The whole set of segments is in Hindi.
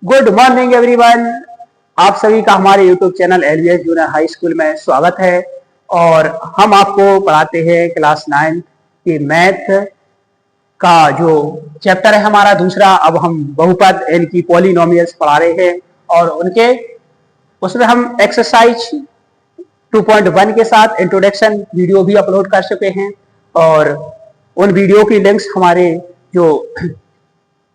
Good morning everyone. आप सभी का हमारे YouTube channel LVS junior high school में स्वागत है। और हम आपको पढ़ाते हैं क्लास 9 की मैथ का जो चैप्टर है हमारा दूसरा। अब हम बहुपद यानी कि पॉलिनोमियल्स पढ़ा रहे हैं और उसमें हम एक्सरसाइज 2.1 के साथ इंट्रोडक्शन वीडियो भी अपलोड कर चुके हैं और उन वीडियो की लिंक्स हमारे जो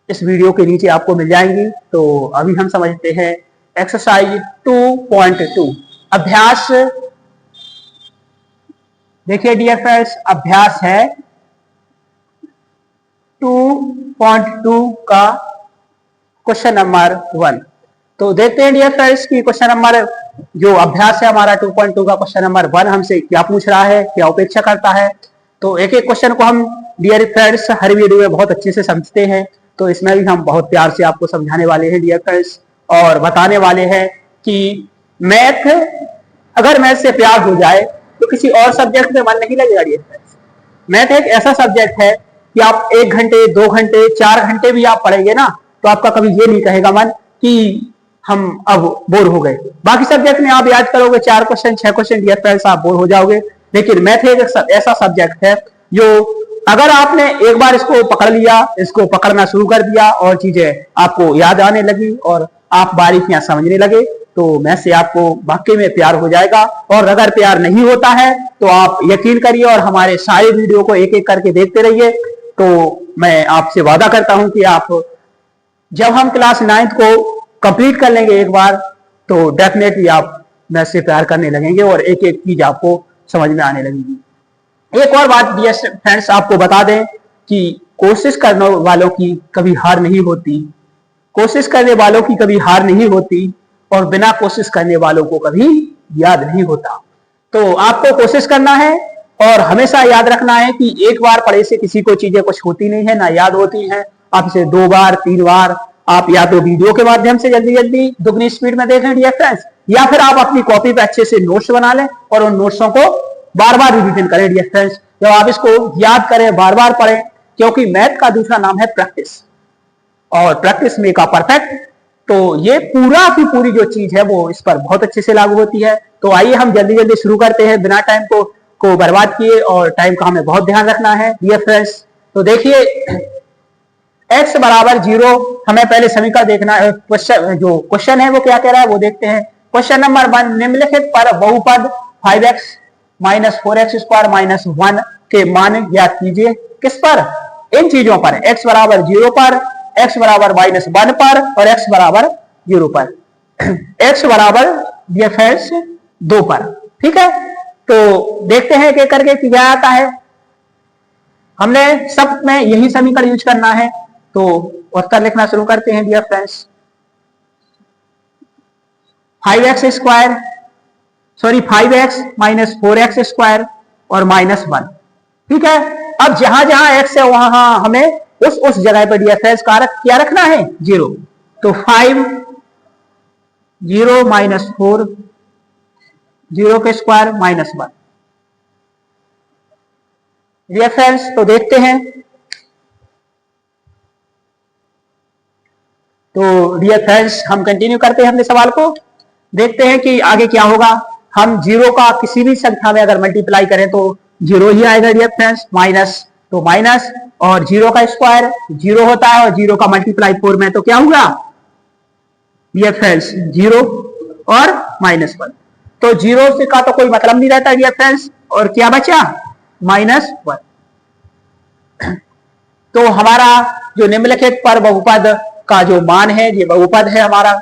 इस वीडियो के नीचे आपको मिल जाएंगी। तो अभी हम समझते हैं एक्सरसाइज 2.2 अभ्यास। देखिए डियर फ्रेंड्स, अभ्यास है 2.2 का क्वेश्चन नंबर 1। तो देखते हैं डियर फ्रेंड्स कि क्वेश्चन नंबर जो अभ्यास है हमारा 2.2 का क्वेश्चन नंबर 1 हमसे क्या पूछ रहा है, क्या अपेक्षा करता है। तो एक एक क्वेश्चन को हम डियर फ्रेंड्स हर वीडियो में बहुत अच्छे से समझते हैं। तो इसमें भी हम बहुत प्यार से आपको समझाने वाले हैं डियर फ्रेंड्स और बताने वाले हैं कि मैथ, अगर मैथ से प्यार हो जाए तो किसी और सब्जेक्ट में मन नहीं लगेगा डियर फ्रेंड्स। मैथ एक ऐसा सब्जेक्ट है कि आप 1 घंटे 2 घंटे 4 घंटे भी आप पढ़ेंगे ना तो आपका कभी ये नहीं कहेगा मन कि हम अब बोर हो गए। बाकी सब्जेक्ट में आप याद करोगे 4 क्वेश्चन 6 क्वेश्चन डियर फ्रेंड्स आप बोर हो जाओगे, लेकिन मैथ एक ऐसा सब्जेक्ट है जो अगर आपने एक बार इसको पकड़ लिया, इसको पकड़ना शुरू कर दिया और चीजें आपको याद आने लगी और आप बारीकियां समझने लगे तो मैथ से आपको वाकई में प्यार हो जाएगा। और अगर प्यार नहीं होता है तो आप यकीन करिए और हमारे सारे वीडियो को एक एक करके देखते रहिए। तो मैं आपसे वादा करता हूं कि आप जब हम क्लास 9 को कंप्लीट कर लेंगे एक बार तो डेफिनेटली आप मैथ से प्यार करने लगेंगे और एक एक चीज आपको समझ में आने लगेगी। एक और बात डियर फ्रेंड्स आपको बता दें कि कोशिश करने वालों की कभी हार नहीं होती, कोशिश करने वालों की कभी हार नहीं होती और बिना कोशिश करने वालों को कभी याद नहीं होता। तो आपको कोशिश करना है और हमेशा याद रखना है कि एक बार पढ़े से किसी को चीजें कुछ होती नहीं है, ना याद होती है। आप इसे 2 बार 3 बार आप या तो वीडियो के माध्यम से जल्दी जल्दी दुगनी स्पीड में देखें डियर फ्रेंड्स, या फिर आप अपनी कॉपी पे अच्छे से नोट्स बना लें और उन नोट्सों को बार बार रिवीजन करें डियर फ्रेंड्स। जब आप इसको याद करें बार बार पढ़ें, क्योंकि मैथ का दूसरा नाम है प्रैक्टिस और प्रैक्टिस मेक अ परफेक्ट। तो ये पूरा की पूरी जो चीज है वो इस पर बहुत अच्छे से लागू होती है। तो आइए हम जल्दी जल्दी शुरू करते हैं बिना टाइम को बर्बाद किए, और टाइम का हमें बहुत ध्यान रखना है डियर फ्रेंड्स। तो देखिए x बराबर 0 हमें पहले समीकरण देखना है। जो क्वेश्चन है वो क्या कह रहा है वो देखते हैं। क्वेश्चन नंबर 1, निम्नलिखित पर बहुपद 5x minus 4x square minus 1 के मान ज्ञात कीजिए। किस पर? इन चीजों पर, x बराबर 0 पर, x बराबर माइनस 1 पर और x बराबर 0 पर। x बराबर डियर फ्रेंड्स 2 पर। ठीक है, तो देखते हैं एक करके क्या आता है। हमने सब में यही समीकरण यूज करना है तो उत्तर लिखना शुरू करते हैं dear friends. 5x minus 4x square और माइनस 1। ठीक है, अब जहां जहां x है वहां हमें उस जगह पर डियर फ्रेंड्स क्या रखना है? 0। तो 5 0 माइनस 4 0 के स्क्वायर माइनस 1 डियर फ्रेंड्स। तो देखते हैं, तो डियर फ्रेंड्स हम कंटिन्यू करते हैं अपने सवाल को। देखते हैं कि आगे क्या होगा। हम 0 का किसी भी संख्या में अगर मल्टीप्लाई करें तो 0 ही आएगा डियर फ्रेंड्स। माइनस तो माइनस और 0 का स्क्वायर 0 होता है और 0 का मल्टीप्लाई 4 में तो क्या होगा डियर फ्रेंड्स? 0 और माइनस 1। तो 0 से का तो कोई मतलब नहीं रहता डियर फ्रेंड्स, और क्या बचा? माइनस 1। तो हमारा जो निम्नलिखित पर बहुपद का जो मान है, ये बहुपद है हमारा,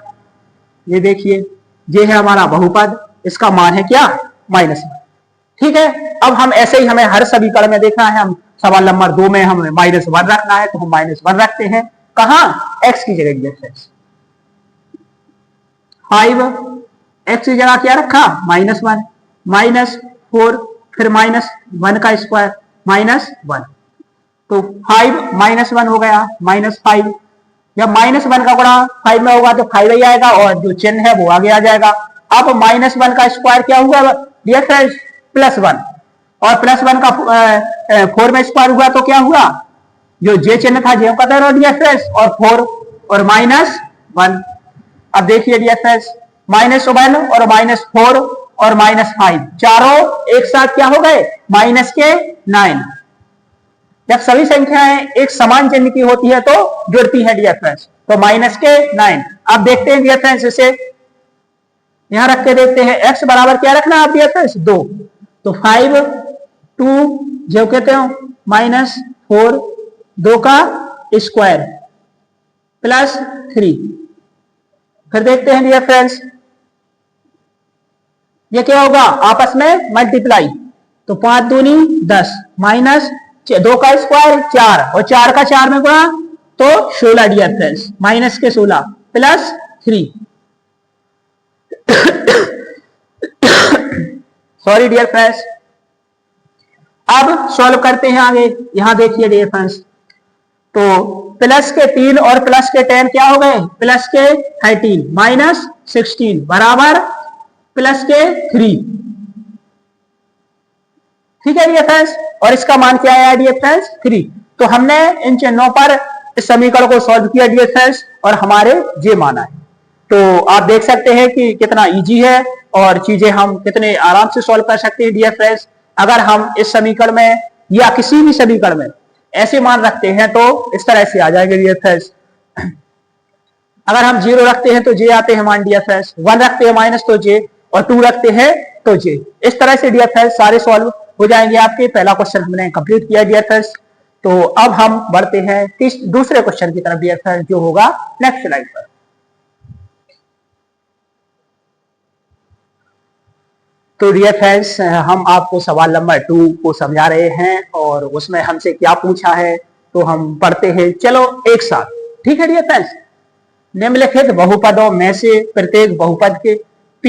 ये देखिए ये है हमारा बहुपद, इसका मान है क्या? माइनस 1। ठीक है, अब हम ऐसे ही हमें हर समीकरण में देखना है। हम सवाल नंबर 2 में हमें माइनस 1 रखना है तो हम माइनस 1 रखते हैं। कहां? x की जगह डियर फ्रेंड्स। 5 x की जगह क्या रखा? माइनस 1 माइनस 4 फिर माइनस 1 का स्क्वायर माइनस 1। तो 5 माइनस 1 हो गया माइनस 5। जब माइनस 1 का गुणा 5 में होगा तो 5 ही आएगा और जो चिन्ह है वो आगे आ जाएगा। अब माइनस 1 का स्क्वायर क्या हुआ डियर फ्रेंड्स? प्लस 1 और प्लस 1 का 4 में स्क्वायर हुआ तो क्या हुआ जो जे चिन्ह था जे का था डियर फ्रेंड्स, और 4 और -1। अब देखिए डियर फ्रेंड्स, -1 और -4 और -5 चारों एक साथ क्या हो गए, माइनस के 9। जब सभी संख्याएं एक समान चिन्ह की होती है तो जुड़ती है डियर फ्रेंड्स, तो माइनस के 9। अब देखते हैं डियर फ्रेंड्स, इसे यहां रख के देखते हैं। x बराबर क्या रखना है आप डियर फ्रेंड्स, 2। तो 5 2 जो कहते हो -4 2 का स्क्वायर +3। फिर देखते हैं डियर फ्रेंड्स, ये क्या होगा, आपस में मल्टीप्लाई। तो 5 दूनी 10 -2 का स्क्वायर 4 और 4 का 4 में गुणा तो 16 डियर फ्रेंड्स, माइनस के 16 +3। Sorry dear friends. अब सॉल्व करते हैं आगे। यहां देखिए डियर फ्रेंड्स, तो प्लस के 3 और प्लस के 10 क्या हो गए, प्लस के 13 -16 बराबर प्लस के 3। ठीक है डियर फ्रेंड्स, और इसका मान क्या है डियर फ्रेंड्स, 3। तो हमने इन चिन्हों पर इस समीकरण को सॉल्व किया डियर फ्रेंड्स, और हमारे जे माना है। तो आप देख सकते हैं कि कितना इजी है और चीजें हम कितने आराम से सॉल्व कर सकते हैं डियर फ्रेंड्स। अगर हम इस समीकरण में या किसी भी समीकरण में ऐसे मान रखते हैं तो इस तरह से आ जाएंगे डियर फ्रेंड्स। अगर हम 0 रखते हैं तो जे आते हैं मान डियर फ्रेंड्स, 1 रखते हैं माइनस तो जे, और 2 रखते हैं तो जे। इस तरह से डियर फ्रेंड्स सारे सॉल्व हो जाएंगे आपके। पहला क्वेश्चन हमने कंप्लीट किया डियर फ्रेंड्स। तो अब हम बढ़ते हैं दूसरे क्वेश्चन की तरफ डियर फ्रेंड्स, जो होगा नेक्स्ट स्लाइड पर। तो डियर फ्रेंड्स, हम आपको सवाल नंबर 2 को समझा रहे हैं और उसमें हमसे क्या पूछा है तो हम पढ़ते हैं, चलो एक साथ। ठीक है डियर फ्रेंड्स, निम्नलिखित बहुपदों में से प्रत्येक बहुपद के p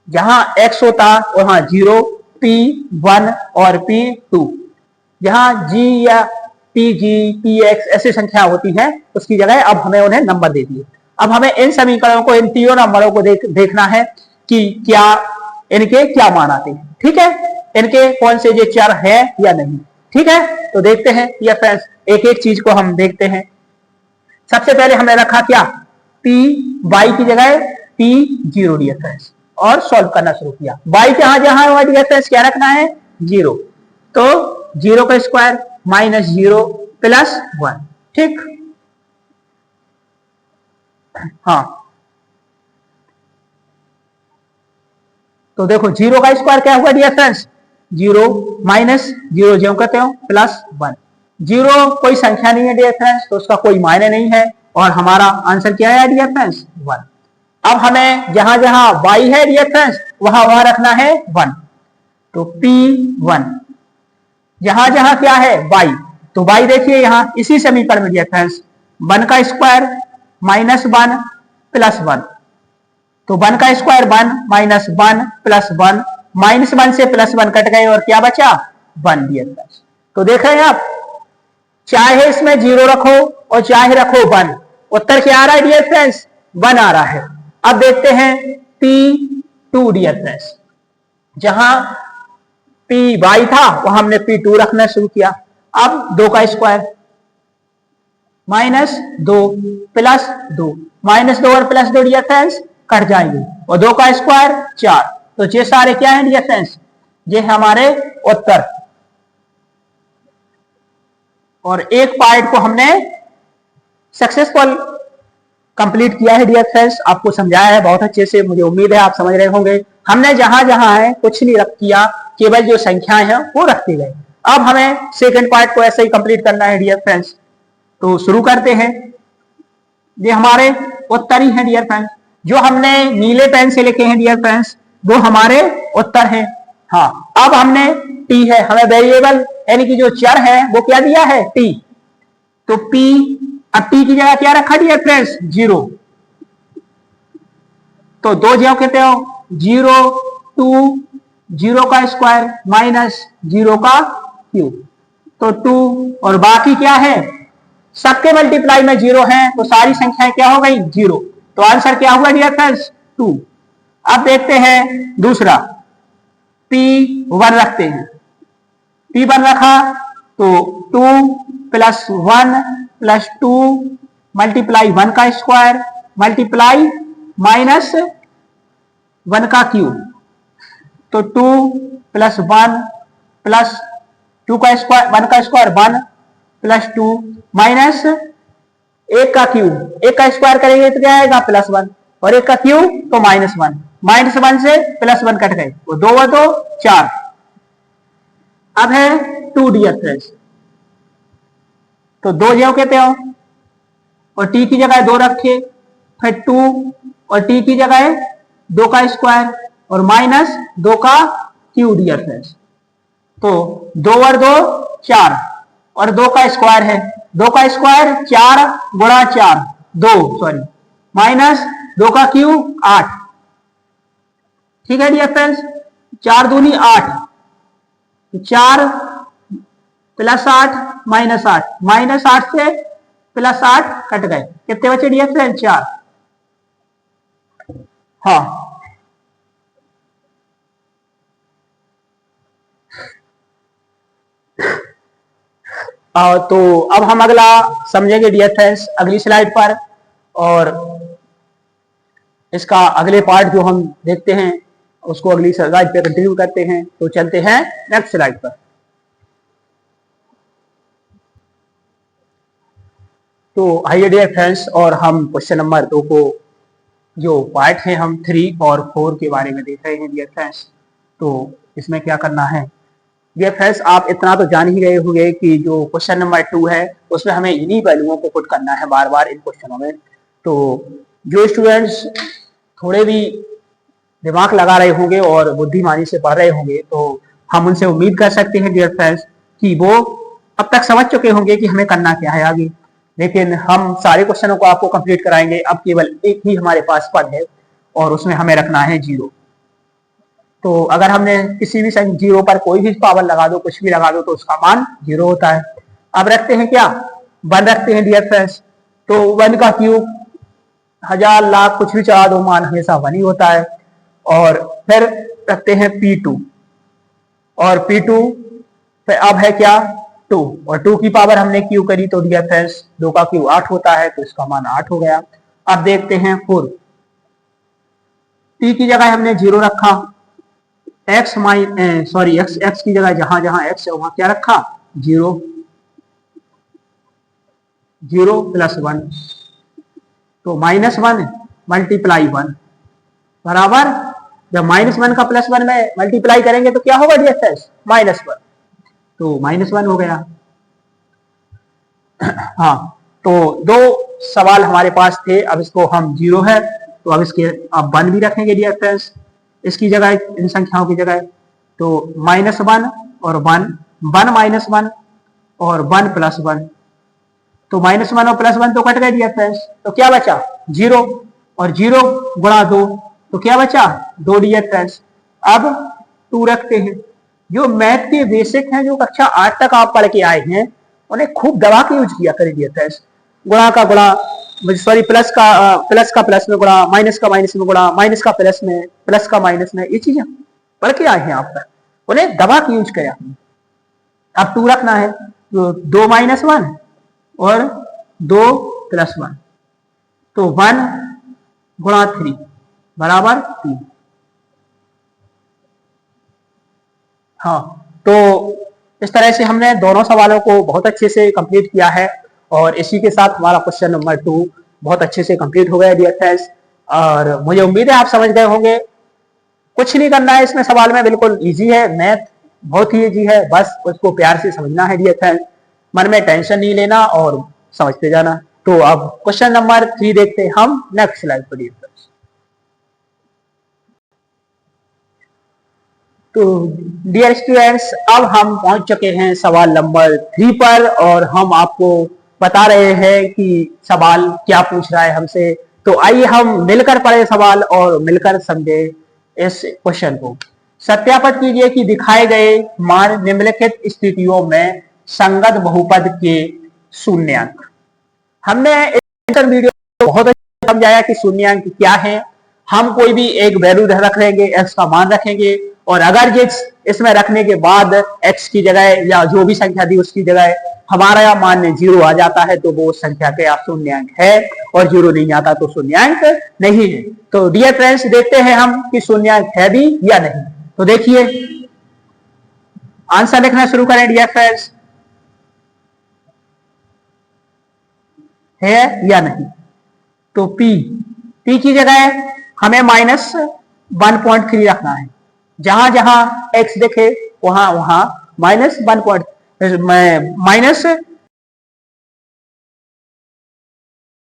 जहां x होता वहां 0, p1 और p2, जहां g या pg px ऐसी संख्या होती है उसकी जगह अब हमें उन्हें नंबर दे दिए। अब हमें इन समीकरणों को, इन तीनों नंबरों को देखना है कि क्या इनके क्या मान आते हैं। ठीक है, इनके कौन से ये चर है या नहीं। ठीक है, तो देखते हैं ये फ्रेंड्स, एक एक चीज को हम देखते हैं। सबसे पहले हमने रखा क्या, p y की जगह p0 डियर फ्रेंड्स, और सॉल्व करना शुरू किया। y जहां जहां हुआ डियर फ्रेंड्स क्या रखना है, 0। तो 0 का स्क्वायर -0 +1। ठीक, हाँ, तो देखो 0 का स्क्वायर क्या हुआ डियर फ्रेंड्स, 0 -0 जो कहते हो +1। 0 कोई संख्या नहीं है डियर फ्रेंड्स, तो उसका कोई मायने नहीं है, और हमारा आंसर क्या है डियर फ्रेंड्स, 1। अब हमें जहां जहां y है डियर फ्रेंड्स वहां वहां रखना है 1। तो p1 जहां जहां क्या है y, तो y देखिए यहां इसी समीकरण में डियर फ्रेंड्स 1 का स्क्वायर -1 +1। तो 1 का स्क्वायर 1 -1 +1, -1 से +1 कट गए और क्या बचा, 1 डियर फ्रेंड्स। तो देख रहे हैं आप, चाहे इसमें 0 रखो और चाहे रखो 1, उत्तर क्या आ रहा है डियर फ्रेंड्स, 1 आ रहा है। अब देखते हैं p2 डियर फ्रेंड्स, जहां py था वहां हमने p2 रखना शुरू किया। अब 2 का स्क्वायर -2 +2, -2 और +2 डियर फ्रेंड्स कट जाएंगे, और 2 का स्क्वायर 4। तो ये सारे क्या हैं डियर फ्रेंड्स, ये हमारे उत्तर। और एक पार्ट को हमने सक्सेसफुल कंप्लीट किया है डियर फ्रेंड्स, आपको समझाया है बहुत अच्छे से, मुझे उम्मीद है आप समझ रहे होंगे। हमने जहां जहां है कुछ नहीं रख किया, केवल जो संख्याएं हैं वो रखते गए। अब हमें सेकंड पार्ट को ऐसे ही कंप्लीट करना है डियर फ्रेंड्स। तो शुरू करते हैं। ये हमारे उत्तर ही है डियर फ्रेंड्स, जो हमने नीले पेन से लिखे हैं डियर फ्रेंड्स वो हमारे उत्तर हैं। हाँ, अब हमने t है, हमें वेरिएबल यानी कि जो चर है वो क्या दिया है, t। तो p, अब t की जगह क्या रखा डियर फ्रेंड्स, 0। तो 2 जो कहते हो 0 2 0 का स्क्वायर -0 का क्यूब, तो 2, और बाकी क्या है, सबके मल्टीप्लाई में 0 है तो सारी संख्याएं क्या हो गई, 0। तो आंसर क्या हुआ डियर फ्रेंड्स, 2। अब देखते हैं दूसरा, p1 रखते हैं। p1 रखा तो 2 प्लस 1 प्लस 2 मल्टीप्लाई 1 का स्क्वायर मल्टीप्लाई माइनस 1 का क्यूब, तो 2 प्लस 1 प्लस 2 का स्क्वायर 1 का स्क्वायर 1 प्लस 2 माइनस 1 का क्यूब, 1 का स्क्वायर करेंगे तो क्या आएगा प्लस 1 और 1 का क्यूब तो माइनस 1, माइनस 1 से प्लस 1 कट गए, वो 2 व 2 4। अब है 2 डियर फ्रेंड्स, तो 2 जो कहते हो और t की जगह 2 रखे, फिर 2 और t की जगह 2 का स्क्वायर और माइनस 2 का क्यूब डियर फ्रेंड्स, तो 2 और 2 4 और 2 का स्क्वायर है, 2 का स्क्वायर 4 गुणा 4 2 सॉरी माइनस 2 का क्यूब 8। ठीक है डियर फ्रेंड्स, 4 दूनी 8, 4 प्लस 8 माइनस 8, माइनस 8 से प्लस 8 कट गए, कितने बचे डियर फ्रेंड 4। हाँ तो अब हम अगला समझेंगे डियर फ्रेंड्स अगली स्लाइड पर, और इसका अगले पार्ट जो हम देखते हैं उसको अगली स्लाइड पे कंटिन्यू करते हैं। तो चलते हैं नेक्स्ट स्लाइड पर। तो आइए डियर फ्रेंड्स, और हम क्वेश्चन नंबर 2 को जो पार्ट है हम 3 और 4 के बारे में देख रहे हैं डियर फ्रेंड्स। तो इसमें क्या करना है डियर फ्रेंड्स, आप इतना तो जान ही गए होंगे कि जो क्वेश्चन नंबर 2 है उसमें हमें इन्हीं वैल्यूओं को पुट करना है बार बार इन क्वेश्चनों में। तो जो स्टूडेंट्स थोड़े भी दिमाग लगा रहे होंगे और बुद्धिमानी से पढ़ रहे होंगे, तो हम उनसे उम्मीद कर सकते हैं डियर फ्रेंड्स कि वो अब तक समझ चुके होंगे कि हमें करना क्या है आगे। लेकिन हम सारे क्वेश्चनों को आपको कंप्लीट कराएंगे। अब केवल एक ही हमारे पास पद है और उसमें हमें रखना है 0। तो अगर हमने किसी भी 0 पर कोई भी पावर लगा दो, कुछ भी लगा दो, तो उसका मान 0 होता है। अब रखते हैं क्या 1 रखते हैं डियर फ्रेंड्स, तो 1 का क्यूब 1000 लाख कुछ भी चढ़ा दो, मान हमेशा 1 ही होता है। और फिर रखते हैं P2, और P2 फिर अब है क्या 2, और 2 की पावर हमने क्यूब करी तो डियर फ्रेंड्स 2 का क्यूब 8 होता है, तो इसका मान 8 हो गया। अब देखते हैं 4, t की जगह हमने 0 रखा, x की जगह जहां जहां x है वहां क्या रखा 0, 0 प्लस 1, तो -1 मल्टीप्लाई 1 बराबर, जब -1 का प्लस 1 में मल्टीप्लाई करेंगे तो क्या होगा डियर फ्रेंड्स -1, तो -1 हो गया। हाँ, तो 2 सवाल हमारे पास थे, अब इसको हम 0 है तो अब इसके अब 1 भी रखेंगे डियर फ्रेंड्स इसकी जगह, इन संख्याओं की जगह। तो -1 और 1, 1 -1 और 1 प्लस 1, तो -1 और प्लस 1 तो कट गए डियर फ्रेंड्स, तो क्या बचा 0, और 0 गुणा 2 तो क्या बचा 2 डियर फ्रेंड्स। अब 2 रखते हैं। जो मैथ के बेसिक हैं, जो कक्षा 8 तक आप पढ़ के आए हैं, उन्हें खूब दबा के यूज किया करें डियर फ्रेंड्स। गुणा का गुणा, सॉरी प्लस का प्लस में गुणा, माइनस का माइनस में गुणा, माइनस का प्लस में, प्लस का माइनस में, ये चीजें पढ़ के आए हैं आप तक, उन्हें दबा के यूज करें। अब 2 रखना है, तो 2 -1 और 2 प्लस 1, तो 1 गुणा 3 बराबर 3। हाँ, तो इस तरह से हमने दोनों सवालों को बहुत अच्छे से कंप्लीट किया है, और इसी के साथ हमारा क्वेश्चन नंबर 2 बहुत अच्छे से कंप्लीट हो गया डियर फ्रेंड्स। और मुझे उम्मीद है आप समझ गए होंगे। कुछ नहीं करना है इसमें, सवाल में बिल्कुल इजी है, मैथ बहुत ही इजी है, बस उसको प्यार से समझना है डियर फ्रेंड्स, मन में टेंशन नहीं लेना और समझते जाना। तो अब क्वेश्चन नंबर 3 देखते हैं हम नेक्स्ट स्लाइड पर डियर फ्रेंड्स। तो डियर स्टूडेंट्स, अब हम पहुंच चुके हैं सवाल नंबर 3 पर, और हम आपको बता रहे हैं कि सवाल क्या पूछ रहा है हमसे। तो आइए हम मिलकर पढ़े सवाल और मिलकर समझे इस क्वेश्चन को। सत्यापित कीजिए कि दिखाए गए मान निम्नलिखित स्थितियों में संगत बहुपद के शून्यांक। हमने इस वीडियो में बहुत अच्छा समझाया कि शून्यांक क्या है। हम कोई भी एक वैल्यू रख लेंगे, x का मान रखेंगे, और अगर ये इसमें रखने के बाद x की जगह या जो भी संख्या दी उसकी जगह हमारा मान 0 आ जाता है तो वो संख्या के शून्यांक है, और 0 नहीं आता तो शून्यांक नहीं है। तो डियर फ्रेंड्स देखते हैं हम कि शून्यांक है भी या नहीं। तो देखिए आंसर लिखना शुरू करें डियर फ्रेंड्स, है या नहीं। तो p की जगह हमें -1.3 रखना है, जहां जहां x देखे वहां वहां -1.3